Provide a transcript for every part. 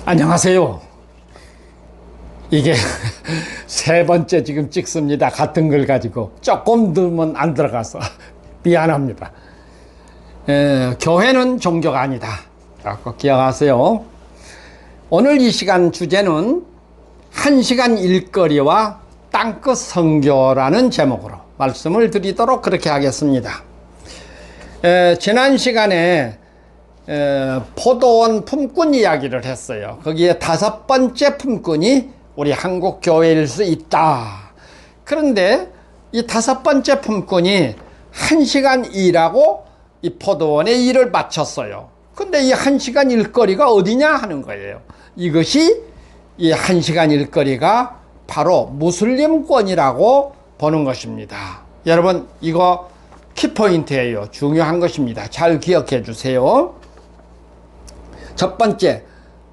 안녕하세요. 이게 세 번째 지금 찍습니다. 같은 걸 가지고 조금 더면 안 들어가서 미안합니다. 교회는 종교가 아니다. 꼭 기억하세요. 오늘 이 시간 주제는 1시간 일거리와 땅끝 선교라는 제목으로 말씀을 드리도록 그렇게 하겠습니다. 지난 시간에 포도원 품꾼 이야기를 했어요. 거기에 5번째 품꾼이 우리 한국 교회일 수 있다. 그런데 이 5번째 품꾼이 1시간 일하고 이 포도원의 일을 마쳤어요. 근데 이 1시간 일거리가 어디냐 하는 거예요. 이것이 이 1시간 일거리가 바로 무슬림권이라고 보는 것입니다. 여러분, 이거 키포인트예요. 중요한 것입니다. 잘 기억해 주세요. 첫 번째,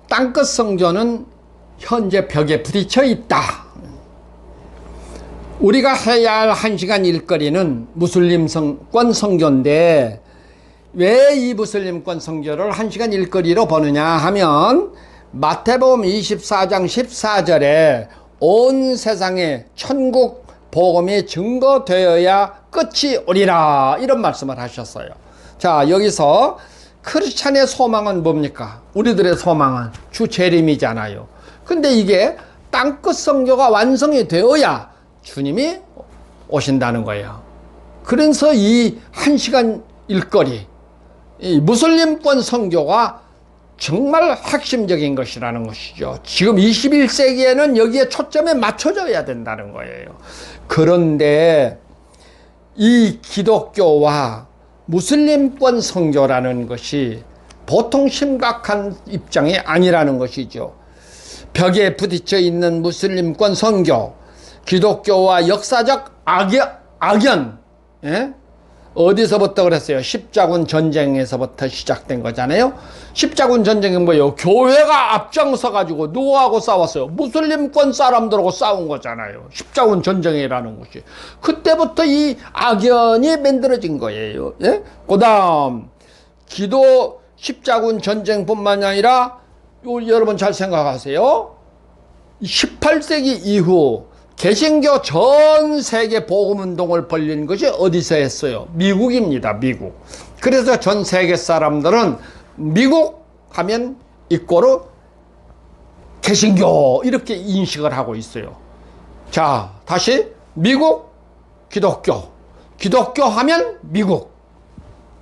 땅끝 선교는 현재 벽에 부딪혀 있다. 우리가 해야 할 1시간 일거리는 무슬림권 선교인데 왜 이 무슬림권 선교를 1시간 일거리로 보느냐 하면 마태복음 24장 14절에 온 세상에 천국 복음이 증거되어야 끝이 오리라, 이런 말씀을 하셨어요. 자, 여기서 크리스찬의 소망은 뭡니까? 우리들의 소망은 주 재림이잖아요. 근데 이게 땅끝 선교가 완성이 되어야 주님이 오신다는 거예요. 그래서 이 1시간 일거리, 이 무슬림권 선교가 정말 핵심적인 것이라는 것이죠. 지금 21세기에는 여기에 초점에 맞춰져야 된다는 거예요. 그런데 이 기독교와 무슬림권 선교라는 것이 보통 심각한 입장이 아니라는 것이죠. 벽에 부딪혀 있는 무슬림권 선교, 기독교와 역사적 악연, 예? 어디서부터 그랬어요? 십자군 전쟁에서부터 시작된 거잖아요. 십자군 전쟁은 뭐예요? 교회가 앞장서 가지고 누구하고 싸웠어요? 무슬림권 사람들하고 싸운 거잖아요. 십자군 전쟁이라는 것이. 그때부터 이 악연이 만들어진 거예요. 예? 그다음 기도 십자군 전쟁뿐만 아니라 여러분 잘 생각하세요. 18세기 이후 개신교 전 세계 복음운동을 벌린 것이 어디서 했어요? 미국입니다. 미국. 그래서 전 세계 사람들은 미국 하면 이꼬르 개신교 이렇게 인식을 하고 있어요. 자, 다시 미국 기독교 하면 미국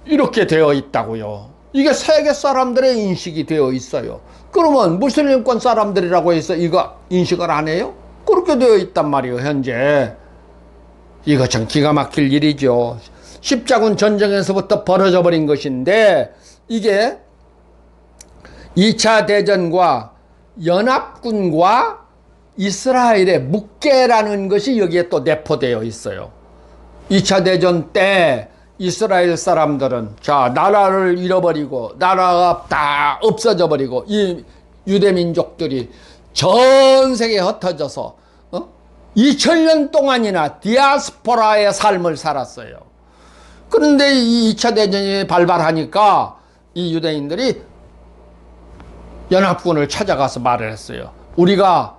이렇게 되어 있다고요. 이게 세계 사람들의 인식이 되어 있어요. 그러면 무슬림권 사람들이라고 해서 이거 인식을 안 해요? 그렇게 되어 있단 말이에요. 현재 이거 참 기가 막힐 일이죠. 십자군 전쟁에서부터 벌어져 버린 것인데 이게 2차 대전과 연합군과 이스라엘의 묵계라는 것이 여기에 또 내포되어 있어요. 2차 대전 때 이스라엘 사람들은 자, 나라를 잃어버리고 나라가 다 없어져 버리고 이 유대민족들이 전 세계에 흩어져서 2000년 동안이나 디아스포라의 삶을 살았어요. 그런데 이 2차 대전이 발발하니까 이 유대인들이 연합군을 찾아가서 말을 했어요. 우리가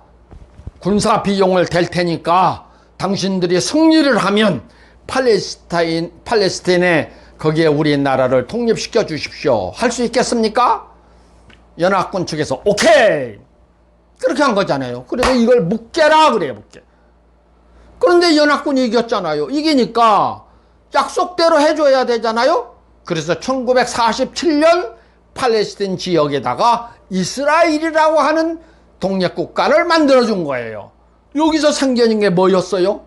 군사 비용을 댈 테니까 당신들이 승리를 하면 팔레스타인에 거기에 우리나라를 독립시켜 주십시오. 할 수 있겠습니까? 연합군 측에서 오케이! 그렇게 한 거잖아요. 그래서 이걸 묵계라 그래요, 묵계. 그런데 연합군이 이겼잖아요. 이기니까 약속대로 해줘야 되잖아요. 그래서 1947년 팔레스타인 지역에다가 이스라엘이라고 하는 독립국가를 만들어준 거예요. 여기서 생겨난 게 뭐였어요?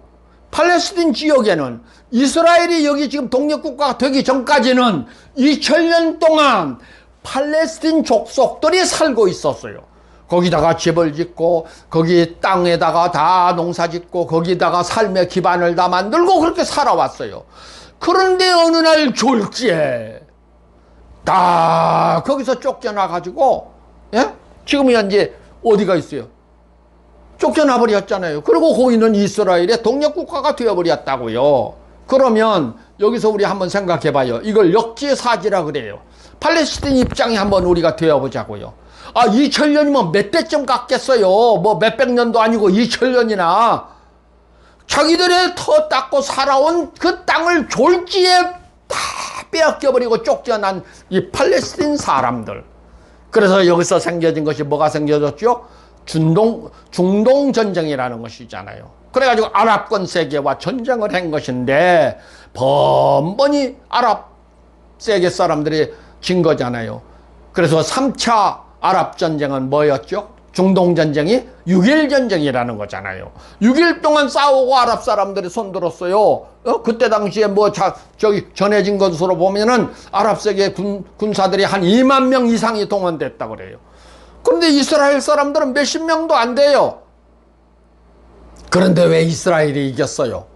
팔레스타인 지역에는 이스라엘이 여기 지금 독립국가가 되기 전까지는 2000년 동안 팔레스타인 족속들이 살고 있었어요. 거기다가 집을 짓고 거기 땅에다가 다 농사 짓고 거기다가 삶의 기반을 다 만들고 그렇게 살아왔어요. 그런데 어느 날 졸지에 다 거기서 쫓겨나 가지고, 예? 지금 현재 어디가 있어요? 쫓겨나 버렸잖아요. 그리고 거기는 이스라엘의 독립국가가 되어버렸다고요. 그러면 여기서 우리 한번 생각해 봐요. 이걸 역지사지라 그래요. 팔레스타인 입장이 한번 우리가 되어보자고요. 아, 2000년이면 몇 대쯤 갔겠어요. 뭐 몇백 년도 아니고 2000년이나. 자기들의 터 닦고 살아온 그 땅을 졸지에 다 빼앗겨버리고 쫓겨난 이 팔레스타인 사람들. 그래서 여기서 생겨진 것이 뭐가 생겨졌죠? 중동 전쟁이라는 것이잖아요. 그래가지고 아랍권 세계와 전쟁을 한 것인데 번번이 아랍 세계 사람들이 진 거잖아요. 그래서 3차 아랍 전쟁은 뭐였죠? 중동 전쟁이 6.1 전쟁이라는 거잖아요. 6일 동안 싸우고 아랍 사람들이 손들었어요. 그때 당시에 저기 전해진 것으로 보면은 아랍 세계 군사들이 한 2만 명 이상이 동원됐다 그래요. 그런데 이스라엘 사람들은 몇십 명도 안 돼요. 그런데 왜 이스라엘이 이겼어요?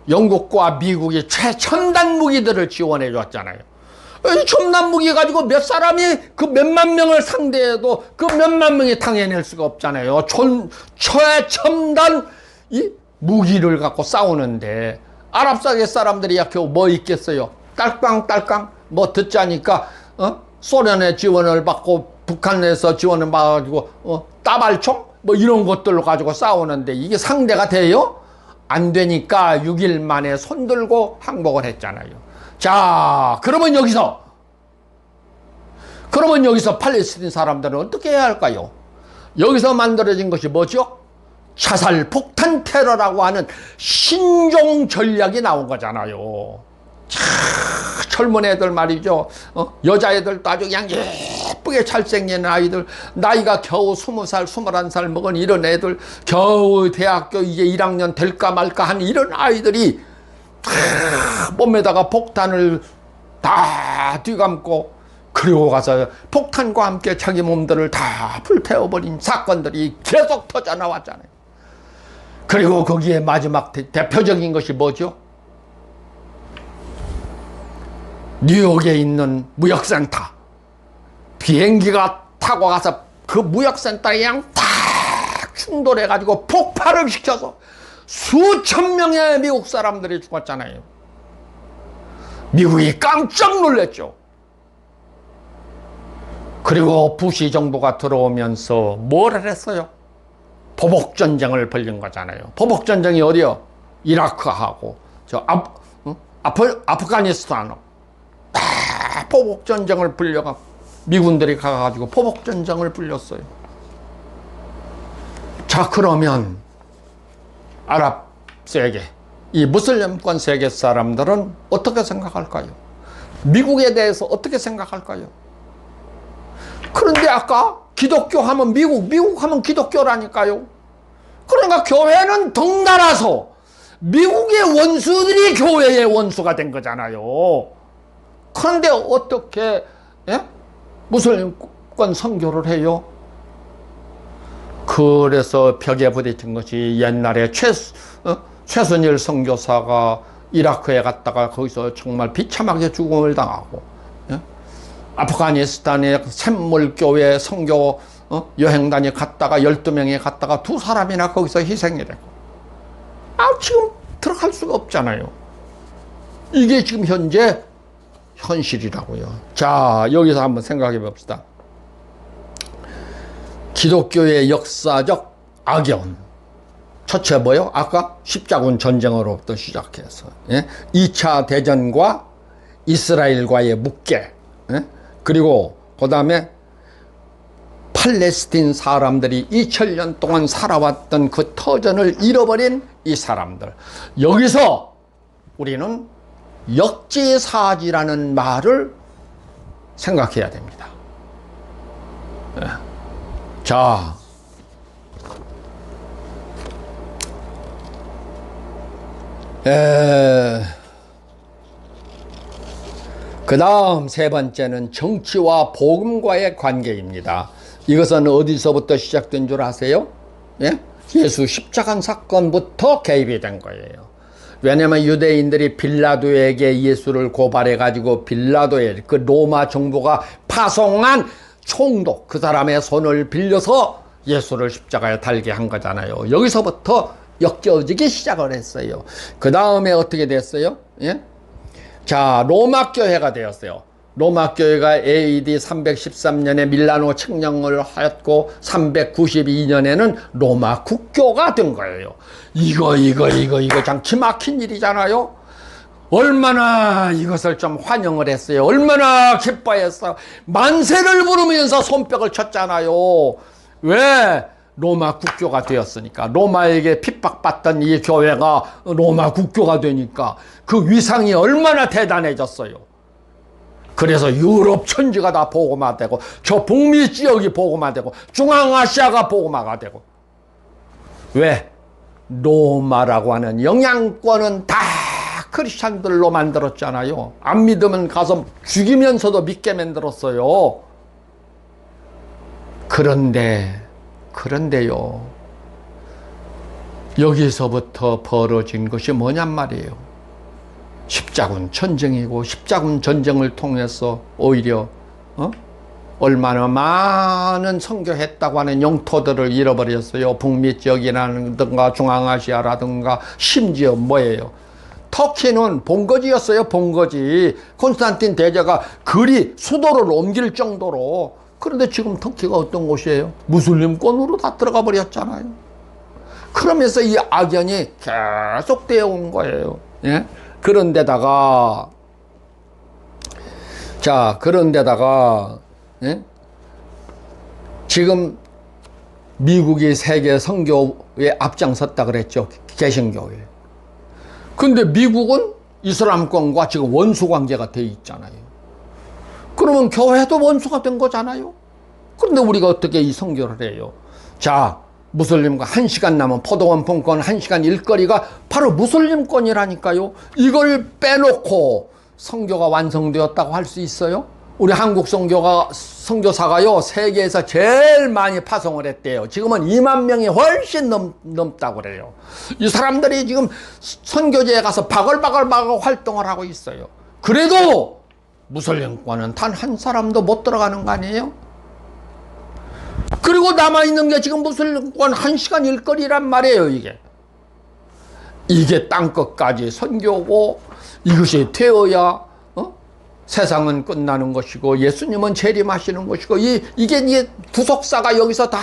영국과 미국이 최첨단 무기들을 지원해 줬잖아요. 이 첨단 무기 가지고 몇 사람이 그 몇만 명을 상대해도 그 몇만 명이 당해낼 수가 없잖아요. 최첨단 이 무기를 갖고 싸우는데 아랍사계 사람들이 겨우 뭐 있겠어요? 딸깡딸깡 뭐 듣자니까 소련의 지원을 받고 북한에서 지원을 받아가지고 따발총 뭐 이런 것들로 가지고 싸우는데 이게 상대가 돼요? 안 되니까 6일 만에 손들고 항복을 했잖아요. 자, 그러면 여기서 팔레스타인 사람들은 어떻게 해야 할까요? 여기서 만들어진 것이 뭐죠? 자살 폭탄 테러라고 하는 신종 전략이 나온 거잖아요. 젊은 애들 말이죠. 여자애들도 아주 그냥 예쁘게 잘생긴 아이들, 나이가 겨우 20살, 21살 먹은 이런 애들, 겨우 대학교 이제 1학년 될까 말까 한 이런 아이들이 몸에다가 폭탄을 다 뒤감고 그리고 가서 폭탄과 함께 자기 몸들을 다 불태워버린 사건들이 계속 터져 나왔잖아요. 그리고 거기에 마지막 대표적인 것이 뭐죠? 뉴욕에 있는 무역센터. 비행기가 타고 가서 그 무역센터에 그냥 딱 충돌해가지고 폭발을 시켜서 수천 명의 미국 사람들이 죽었잖아요. 미국이 깜짝 놀랐죠. 그리고 부시 정부가 들어오면서 뭘 했어요? 보복전쟁을 벌린 거잖아요. 보복전쟁이 어디요? 이라크하고 아프가니스탄 다 보복전쟁을 불려가 미군들이 가가지고 보복전쟁을 불렸어요. 자, 그러면 아랍 세계, 이 무슬림권 세계 사람들은 어떻게 생각할까요? 미국에 대해서 어떻게 생각할까요? 그런데 아까 기독교 하면 미국 하면 기독교라니까요. 그러니까 교회는 덩달아서 미국의 원수들이 교회의 원수가 된 거잖아요. 그런데 어떻게 무슬림권 선교를 해요? 그래서 벽에 부딪힌 것이 옛날에 최순일 선교사가 이라크에 갔다가 거기서 정말 비참하게 죽음을 당하고, 아프가니스탄의 샘물교회 선교 여행단이 갔다가 12명이 갔다가 2사람이나 거기서 희생이 되고, 지금 들어갈 수가 없잖아요. 이게 지금 현재 현실이라고요. 자, 여기서 한번 생각해 봅시다. 기독교의 역사적 악연. 첫째 뭐요? 아까 십자군 전쟁으로부터 시작해서 2차 대전과 이스라엘과의 묵계, 그리고 그 다음에 팔레스틴 사람들이 2000년 동안 살아왔던 그 터전을 잃어버린 이 사람들. 여기서 우리는 역지사지라는 말을 생각해야 됩니다. 자, 그 다음 세 번째는 정치와 복음과의 관계입니다. 이것은 어디서부터 시작된 줄 아세요? 예수 십자가 사건부터 개입이 된 거예요. 왜냐하면 유대인들이 빌라도에게 예수를 고발해가지고 빌라도에 그 로마 정부가 파송한 총독, 그 사람의 손을 빌려서 예수를 십자가에 달게 한 거잖아요. 여기서부터 엮여지기 시작을 했어요. 그 다음에 어떻게 됐어요? 자, 로마 교회가 되었어요. 로마 교회가 AD 313년에 밀라노 칙령을 하였고 392년에는 로마 국교가 된 거예요. 이거 참 기막힌 일이잖아요. 얼마나 이것을 좀 환영을 했어요. 얼마나 기뻐했어요. 만세를 부르면서 손뼉을 쳤잖아요. 왜? 로마 국교가 되었으니까. 로마에게 핍박받던 이 교회가 로마 국교가 되니까 그 위상이 얼마나 대단해졌어요. 그래서 유럽 천지가 다 복음화되고 저 북미 지역이 복음화되고 중앙아시아가 복음화가 되고. 왜? 로마라고 하는 영향권은 다 크리스찬들로 만들었잖아요. 안 믿으면 가서 죽이면서도 믿게 만들었어요. 그런데요. 여기서부터 벌어진 것이 뭐냔 말이에요. 십자군 전쟁이고 십자군 전쟁을 통해서 오히려 얼마나 많은 선교했다고 하는 영토들을 잃어버렸어요. 북미 지역이라든가 중앙아시아라든가 심지어 뭐예요? 터키는 본거지였어요. 본거지. 콘스탄틴 대제가 그리 수도를 옮길 정도로. 그런데 지금 터키가 어떤 곳이에요? 무슬림권으로 다 들어가 버렸잖아요. 그러면서 이 악연이 계속 되어 온 거예요. 예? 그런데다가 예? 지금 미국이 세계 선교에 앞장섰다 그랬죠. 개신교회. 근데 미국은 이슬람권과 지금 원수 관계가 돼 있잖아요. 그러면 교회도 원수가 된 거잖아요. 그런데 우리가 어떻게 이 선교를 해요? 자, 무슬림과 1시간 남은 포도원 분권 1시간 일거리가 바로 무슬림권이라니까요. 이걸 빼놓고 선교가 완성되었다고 할 수 있어요? 우리 한국 선교사가요, 세계에서 제일 많이 파송을 했대요. 지금은 2만 명이 훨씬 넘다고 그래요. 이 사람들이 지금 선교지에 가서 바글바글 활동을 하고 있어요. 그래도 무슬림권은 단 한 사람도 못 들어가는 거 아니에요? 그리고 남아있는 게 지금 무슬림권 1시간 일거리란 말이에요, 이게 땅끝까지 선교고, 이것이 되어야 세상은 끝나는 것이고 예수님은 재림하시는 것이고 이게 구속사가 여기서 다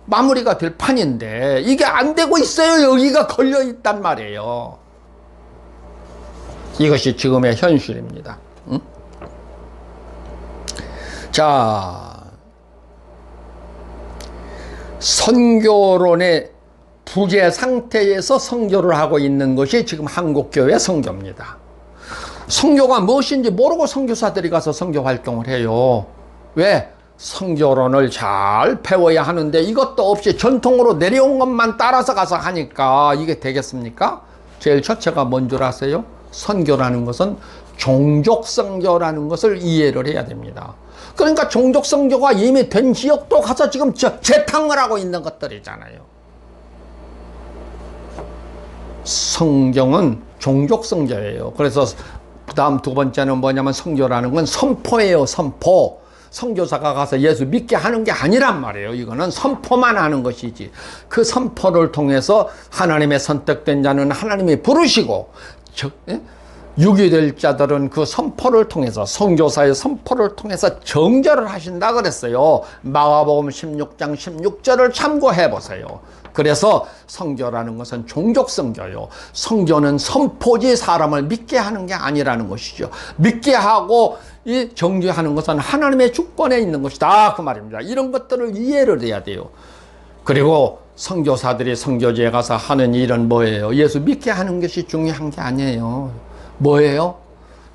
마무리가 될 판인데 이게 안 되고 있어요. 여기가 걸려 있단 말이에요. 이것이 지금의 현실입니다. 응? 자, 선교론의 부재 상태에서 선교를 하고 있는 것이 지금 한국교회 선교입니다. 선교가 무엇인지 모르고 선교사들이 가서 선교 활동을 해요. 왜? 선교론을 잘 배워야 하는데 이것도 없이 전통으로 내려온 것만 따라서 가서 하니까 이게 되겠습니까? 제일 첫째가 뭔 줄 아세요? 선교라는 것은 종족 선교라는 것을 이해를 해야 됩니다. 그러니까 종족 선교가 이미 된 지역도 가서 지금 재탕을 하고 있는 것들이잖아요. 성경은 종족 선교예요. 그래서 다음 두 번째는 뭐냐면 선교라는 건 선포예요. 선포. 선교사가 가서 예수 믿게 하는 게 아니란 말이에요. 이거는 선포만 하는 것이지. 그 선포를 통해서 하나님의 선택된 자는 하나님이 부르시고 유기될 자들은 그 선포를 통해서 선교사의 선포를 통해서 정죄를 하신다 그랬어요. 마가복음 16장 16절을 참고해 보세요. 그래서 선교라는 것은 종족 선교요. 선교는 선포지 사람을 믿게 하는 게 아니라는 것이죠. 믿게 하고 이 정죄하는 것은 하나님의 주권에 있는 것이다 그 말입니다. 이런 것들을 이해를 해야 돼요. 그리고 선교사들이 선교지에 가서 하는 일은 뭐예요? 예수 믿게 하는 것이 중요한 게 아니에요. 뭐예요?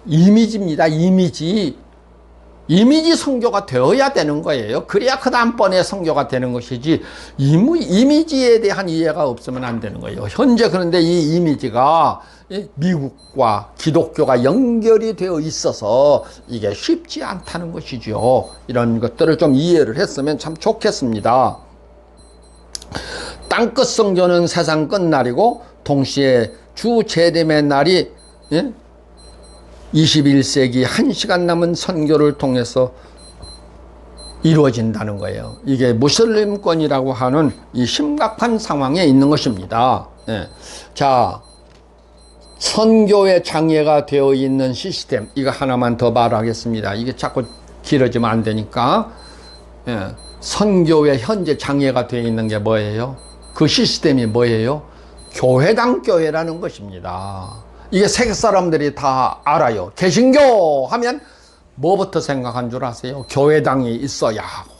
이미지입니다. 이미지 선교가 되어야 되는 거예요. 그래야 그 다음번에 선교가 되는 것이지 이미지에 대한 이해가 없으면 안 되는 거예요. 현재 그런데 이 이미지가 미국과 기독교가 연결이 되어 있어서 이게 쉽지 않다는 것이죠. 이런 것들을 좀 이해를 했으면 참 좋겠습니다. 땅끝 선교는 세상 끝날이고 동시에 주 재림의 날이 21세기 1시간 남은 선교를 통해서 이루어진다는 거예요. 이게 무슬림권이라고 하는 이 심각한 상황에 있는 것입니다. 자, 선교의 장애가 되어 있는 시스템, 이거 하나만 더 말하겠습니다. 이게 자꾸 길어지면 안 되니까. 예. 선교의 현재 장애가 되어 있는 게 뭐예요? 그 시스템이 뭐예요? 교회당 교회라는 것입니다. 이게 세계 사람들이 다 알아요. 개신교 하면 뭐부터 생각한 줄 아세요? 교회당이 있어야 하고,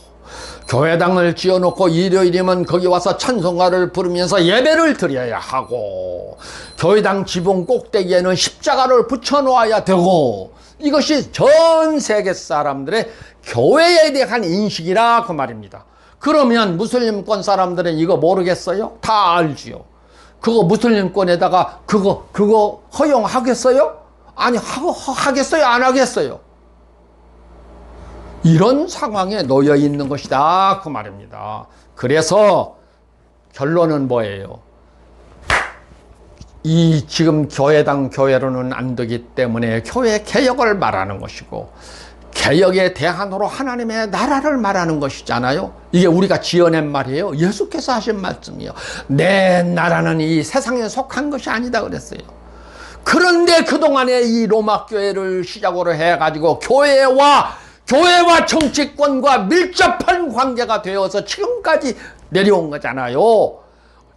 교회당을 지어놓고 일요일이면 거기 와서 찬송가를 부르면서 예배를 드려야 하고, 교회당 지붕 꼭대기에는 십자가를 붙여놓아야 되고, 이것이 전 세계 사람들의 교회에 대한 인식이라 그 말입니다. 그러면 무슬림권 사람들은 이거 모르겠어요? 다 알지요. 그거 무슬림권에다가 그거 허용하겠어요? 아니, 하겠어요? 안 하겠어요? 이런 상황에 놓여 있는 것이다 그 말입니다. 그래서 결론은 뭐예요? 이 지금 교회당 교회로는 안 되기 때문에 교회 개혁을 말하는 것이고, 개혁의 대안으로 하나님의 나라를 말하는 것이잖아요. 이게 우리가 지어낸 말이에요. 예수께서 하신 말씀이요. 내 나라는 이 세상에 속한 것이 아니다 그랬어요. 그런데 그동안에 이 로마 교회를 시작으로 해가지고 교회와 정치권과 밀접한 관계가 되어서 지금까지 내려온 거잖아요.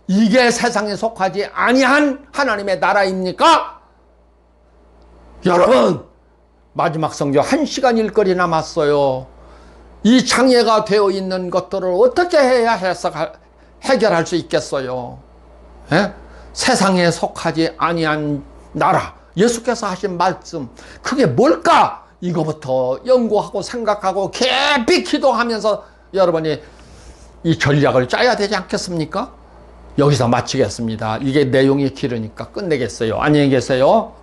이게 세상에 속하지 아니한 하나님의 나라입니까? 여러분, 마지막 성경 1시간 일거리 남았어요. 이 장애가 되어 있는 것들을 어떻게 해야 해결할 수 있겠어요? 예? 세상에 속하지 아니한 나라, 예수께서 하신 말씀, 그게 뭘까? 이거부터 연구하고 생각하고 깊이 기도하면서 여러분이 이 전략을 짜야 되지 않겠습니까? 여기서 마치겠습니다. 이게 내용이 길으니까 끝내겠어요. 안녕히 계세요.